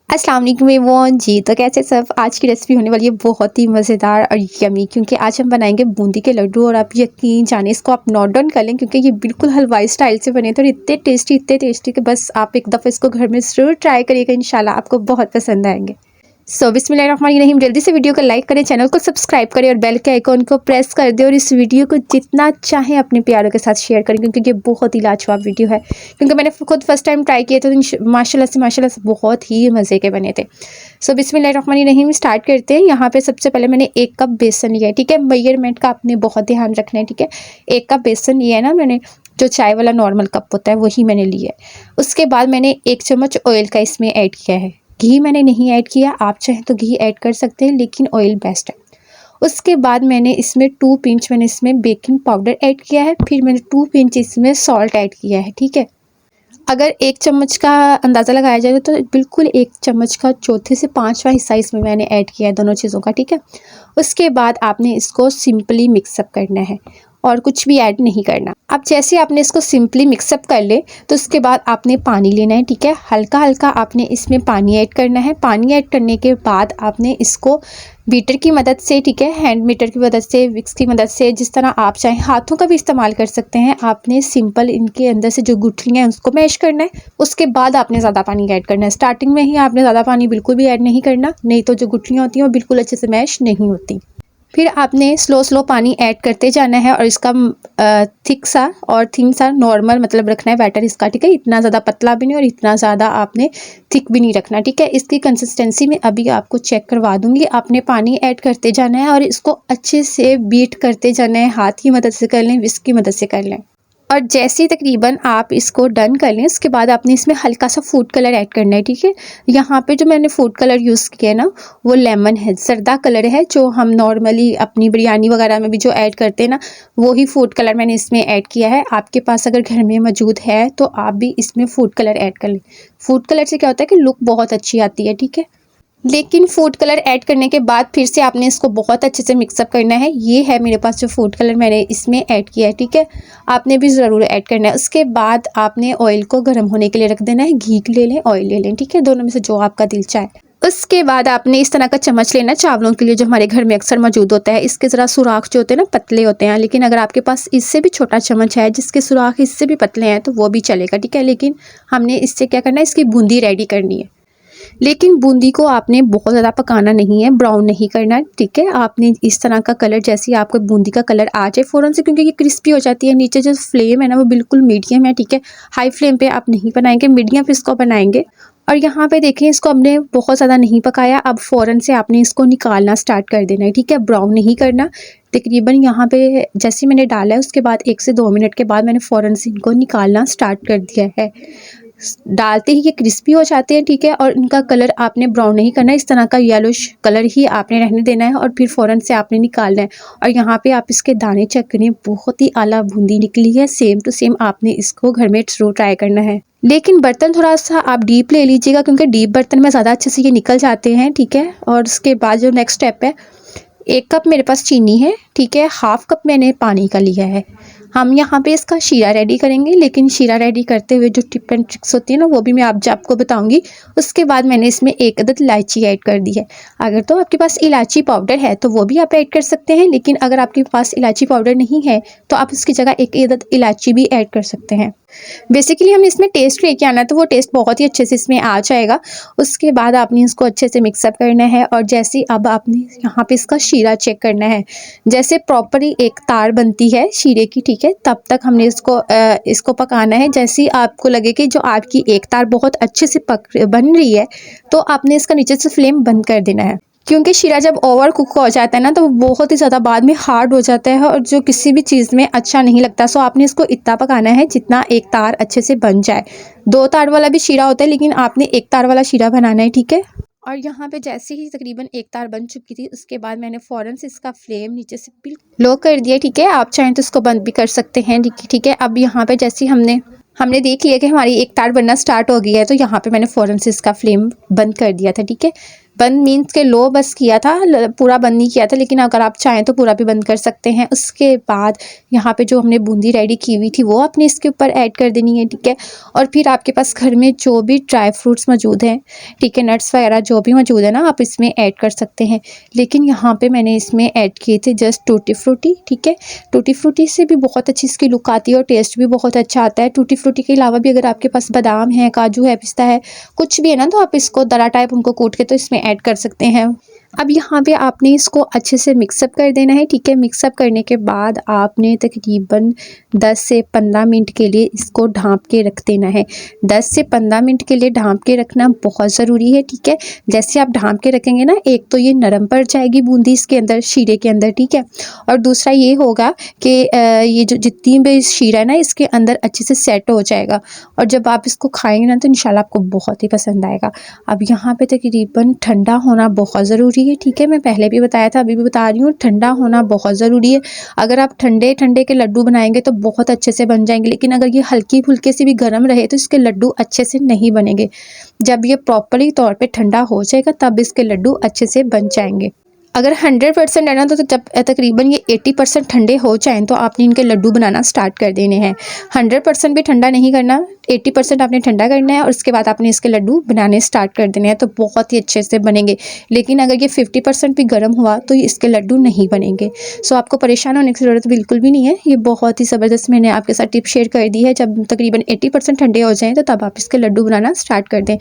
अस्सलाम वालेकुम एवरीवन जी। तो कैसे सब, आज की रेसिपी होने वाली है बहुत ही मज़ेदार और यमी, क्योंकि आज हम बनाएंगे बूंदी के लड्डू। और आप यकीन जाने इसको आप नोट डाउन कर लें, क्योंकि ये बिल्कुल हलवाई स्टाइल से बने थे और इतने टेस्टी कि बस आप एक दफ़ा इसको घर में ज़रूर ट्राई करिएगा, इंशाल्लाह आपको बहुत पसंद आएंगे। सो बिस्मिल्लाहिर्रहमानिर्रहीम। जल्दी से वीडियो को लाइक करें, चैनल को सब्सक्राइब करें और बेल के आइकॉन को प्रेस कर दें। और इस वीडियो को जितना चाहें अपने प्यारों के साथ शेयर करें, क्योंकि ये बहुत ही लाजवाब वीडियो है। क्योंकि मैंने खुद फर्स्ट टाइम ट्राई किए थे तो माशाल्लाह से बहुत ही मज़े के बने थे। सो बिस्मिल्लाहिर्रहमानिर्रहीम स्टार्ट करते हैं। यहाँ पे सबसे पहले मैंने 1 कप बेसन लिया है, ठीक है। मेजरमेंट का आपने बहुत ध्यान रखना है, ठीक है। 1 कप बेसन लिया है ना मैंने, जो चाय वाला नॉर्मल कप होता है वही मैंने लिया है। उसके बाद मैंने 1 चम्मच ऑयल का इसमें ऐड किया है। घी मैंने नहीं ऐड किया, आप चाहें तो घी ऐड कर सकते हैं, लेकिन ऑयल बेस्ट है। उसके बाद मैंने इसमें 2 पिंच मैंने इसमें बेकिंग पाउडर ऐड किया है। फिर मैंने 2 पिंच इसमें सॉल्ट ऐड किया है, ठीक है। अगर 1 चम्मच का अंदाज़ा लगाया जाए तो बिल्कुल 1 चम्मच का चौथे से 5वां हिस्सा इसमें मैंने ऐड किया है दोनों चीज़ों का, ठीक है। उसके बाद आपने इसको सिंपली मिक्सअप करना है और कुछ भी ऐड नहीं करना। अब जैसे आपने इसको सिंपली मिक्सअप कर ले तो उसके बाद आपने पानी लेना है, ठीक है। हल्का हल्का आपने इसमें पानी ऐड करना है। पानी ऐड करने के बाद आपने इसको बीटर की मदद से, ठीक है, हैंड बीटर की मदद से, विक्स की मदद से, जिस तरह आप चाहें, हाथों का भी इस्तेमाल कर सकते हैं। आपने सिंपल इनके अंदर से जो गुठलियाँ हैं उसको मैश करना है। उसके बाद आपने ज़्यादा पानी ऐड करना है। स्टार्टिंग में ही आपने ज़्यादा पानी बिल्कुल भी ऐड नहीं करना, नहीं तो जो गुठलियाँ होती हैं वो बिल्कुल अच्छे से मैश नहीं होती। फिर आपने स्लो पानी ऐड करते जाना है और इसका थिक सा और थिन सा नॉर्मल मतलब रखना है बैटर इसका, ठीक है। इतना ज़्यादा पतला भी नहीं और इतना ज़्यादा आपने थिक भी नहीं रखना, ठीक है। इसकी कंसिस्टेंसी में अभी आपको चेक करवा दूंगी। आपने पानी ऐड करते जाना है और इसको अच्छे से बीट करते जाना है। हाथ की मदद से कर लें, विस्क की मदद से कर लें। और जैसे ही तकरीबन आप इसको डन कर लें, उसके बाद आपने इसमें हल्का सा फूड कलर ऐड करना है, ठीक है। यहाँ पे जो मैंने फूड कलर यूज़ किया है ना, वो लेमन है, जर्दा कलर है, जो हम नॉर्मली अपनी बिरयानी वगैरह में भी जो ऐड करते हैं ना, वही फूड कलर मैंने इसमें ऐड किया है। आपके पास अगर घर में मौजूद है तो आप भी इसमें फूड कलर ऐड कर लें। फूड कलर से क्या होता है कि लुक बहुत अच्छी आती है, ठीक है। लेकिन फूड कलर ऐड करने के बाद फिर से आपने इसको बहुत अच्छे से मिक्सअप करना है। ये है मेरे पास जो फूड कलर मैंने इसमें ऐड किया है, ठीक है। आपने भी ज़रूर ऐड करना है। उसके बाद आपने ऑयल को गर्म होने के लिए रख देना है। घी ले लें, ऑयल ले लें, ठीक है, दोनों में से जो आपका दिल चाहे। उसके बाद आपने इस तरह का चम्मच लेना है चावलों के लिए, जो हमारे घर में अक्सर मौजूद होता है। इसके ज़रा सुराख जो होते हैं ना, पतले होते हैं, लेकिन अगर आपके पास इससे भी छोटा चम्मच है जिसके सुराख इससे भी पतले हैं तो वो भी चलेगा, ठीक है। लेकिन हमने इससे क्या करना है, इसकी बूंदी रेडी करनी है। लेकिन बूंदी को आपने बहुत ज़्यादा पकाना नहीं है, ब्राउन नहीं करना है, ठीक है। आपने इस तरह का कलर, जैसे ही आपको बूंदी का कलर आ जाए फ़ौरन से, क्योंकि ये क्रिस्पी हो जाती है। नीचे जो फ्लेम है ना वो बिल्कुल मीडियम है, ठीक है। हाई फ्लेम पे आप नहीं बनाएंगे, मीडियम पे इसको बनाएंगे। और यहाँ पे देखें, इसको हमने बहुत ज़्यादा नहीं पकाया। अब फ़ौरन से आपने इसको निकालना स्टार्ट कर देना है, ठीक है। ब्राउन नहीं करना। तकरीबन यहाँ पे जैसे मैंने डाला है उसके बाद 1 से 2 मिनट के बाद मैंने फ़ौरन से इनको निकालना स्टार्ट कर दिया है। डालते ही ये क्रिस्पी हो जाते हैं, ठीक है। और इनका कलर आपने ब्राउन नहीं करना, इस तरह का येलोश कलर ही आपने रहने देना है। और फिर फ़ौरन से आपने निकालना है। और यहाँ पे आप इसके दाने चेक करें, बहुत ही आला बूंदी निकली है। सेम टू सेम आपने इसको घर में ज़रूर ट्राई करना है। लेकिन बर्तन थोड़ा सा आप डीप ले लीजिएगा, क्योंकि डीप बर्तन में ज़्यादा अच्छे से ये निकल जाते हैं, ठीक है। और उसके बाद जो नेक्स्ट स्टेप है, 1 कप मेरे पास चीनी है, ठीक है। हाफ कप मैंने पानी का लिया है। हम यहाँ पे इसका शीरा रेडी करेंगे, लेकिन शीरा रेडी करते हुए जो टिप एंड ट्रिक्स होती है ना, वो भी मैं आपको बताऊंगी। उसके बाद मैंने इसमें 1 अदद इलायची ऐड कर दी है। अगर तो आपके पास इलायची पाउडर है तो वो भी आप ऐड कर सकते हैं, लेकिन अगर आपके पास इलायची पाउडर नहीं है तो आप उसकी जगह 1 अदद इलायची भी ऐड कर सकते हैं। बेसिकली हमने इसमें टेस्ट लेके आना है, तो वो टेस्ट बहुत ही अच्छे से इसमें आ जाएगा। उसके बाद आपने इसको अच्छे से मिक्सअप करना है। और जैसे अब आपने यहाँ पे इसका शीरा चेक करना है, जैसे प्रॉपरली एक तार बनती है शीरे की, ठीक है, तब तक हमने इसको पकाना है। जैसे ही आपको लगे कि जो आपकी एक तार बहुत अच्छे से बन रही है, तो आपने इसका नीचे से फ्लेम बंद कर देना है। क्योंकि शीरा जब ओवर कुक हो जाता है ना, तो वो बहुत ही ज़्यादा बाद में हार्ड हो जाता है और जो किसी भी चीज़ में अच्छा नहीं लगता। सो आपने इसको इतना पकाना है जितना एक तार अच्छे से बन जाए। 2 तार वाला भी शीरा होता है, लेकिन आपने 1 तार वाला शीरा बनाना है, ठीक है। और यहाँ पे जैसे ही तकरीबन 1 तार बन चुकी थी, उसके बाद मैंने फ़ौरन से इसका फ्लेम नीचे से बिल्कुल लो कर दिया, ठीक है। आप चाहें तो इसको बंद भी कर सकते हैं, ठीक है। अब यहाँ पे जैसे ही हमने देख लिया कि हमारी 1 तार बनना स्टार्ट हो गई है, तो यहाँ पे मैंने फ़ौरन से इसका फ्लेम बंद कर दिया था, ठीक है। बंद मीन्स के लो बस किया था, पूरा बंद नहीं किया था, लेकिन अगर आप चाहें तो पूरा भी बंद कर सकते हैं। उसके बाद यहाँ पे जो हमने बूंदी रेडी की हुई थी वो आपने इसके ऊपर ऐड कर देनी है, ठीक है। और फिर आपके पास घर में जो भी ड्राई फ्रूट्स मौजूद हैं, ठीक है, नट्स वगैरह जो भी मौजूद है ना, आप इसमें ऐड कर सकते हैं। लेकिन यहाँ पे मैंने इसमें ऐड किए थे जस्ट टूटी फ्रूटी, ठीक है। टूटी फ्रूटी से भी बहुत अच्छी इसकी लुक आती है और टेस्ट भी बहुत अच्छा आता है। टूटी फ्रूटी के अलावा भी अगर आपके पास बादाम है, काजू है, पिस्ता है, कुछ भी है ना, तो आप इसको दरा टाइप उनको कूट के तो इसमें ऐड कर सकते हैं। अब यहाँ पे आपने इसको अच्छे से मिक्सअप कर देना है, ठीक है। मिक्सअप करने के बाद आपने तकरीबन 10 से 15 मिनट के लिए इसको ढाँप के रख देना है। 10 से 15 मिनट के लिए ढाँप के रखना बहुत ज़रूरी है, ठीक है। जैसे आप ढाँप के रखेंगे ना, एक तो ये नरम पड़ जाएगी बूंदी इसके अंदर, शीरे के अंदर, ठीक है। और दूसरा ये होगा कि ये जो जितनी भी शीरा है ना, इसके अंदर अच्छे से सेट हो जाएगा और जब आप इसको खाएंगे ना तो इंशाल्लाह आपको बहुत ही पसंद आएगा। अब यहाँ पे तकरीबन ठंडा होना बहुत ज़रूरी है, ठीक है। मैं पहले भी बताया था, अभी भी बता रही हूँ, ठंडा होना बहुत ज़रूरी है। अगर आप ठंडे ठंडे के लड्डू बनाएंगे तो बहुत अच्छे से बन जाएंगे, लेकिन अगर ये हल्की फुल्के से भी गर्म रहे तो इसके लड्डू अच्छे से नहीं बनेंगे। जब ये प्रॉपरली तौर पे ठंडा हो जाएगा तब इसके लड्डू अच्छे से बन जाएंगे। अगर 100% है ना, तो जब तकरीबन ये 80% ठंडे हो जाएं तो आपने इनके लड्डू बनाना स्टार्ट कर देने हैं। 100% भी ठंडा नहीं करना, 80% आपने ठंडा करना है और उसके बाद आपने इसके लड्डू बनाने स्टार्ट कर देने हैं, तो बहुत ही अच्छे से बनेंगे। लेकिन अगर ये 50% भी गर्म हुआ तो इसके लड्डू नहीं बनेंगे। सो आपको परेशान होने की ज़रूरत बिल्कुल भी नहीं है। ये बहुत ही ज़बरदस्त मैंने आपके साथ टिप शेयर कर दी है। जब तकरीबन 80% ठंडे हो जाएँ तो तब आप इसके लड्डू बनाना स्टार्ट कर दें,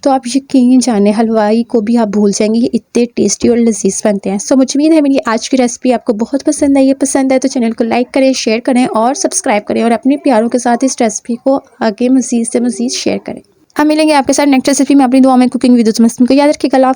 तो आप यकीन जाने हलवाई को भी आप भूल जाएंगे, ये इतने टेस्टी और लजीज बनते हैं। सो मुझे उम्मीद है मेरी आज की रेसिपी आपको बहुत पसंद आई है। पसंद है तो चैनल को लाइक करें, शेयर करें और सब्सक्राइब करें और अपने प्यारों के साथ इस रेसिपी को आगे मज़ीद से मज़ीद शेयर करें। हम मिलेंगे आपके साथ नेक्स्ट रेसिपी में। अपनी दुआ में कुकिंग वीडियोज़ में, याद रखिएगा।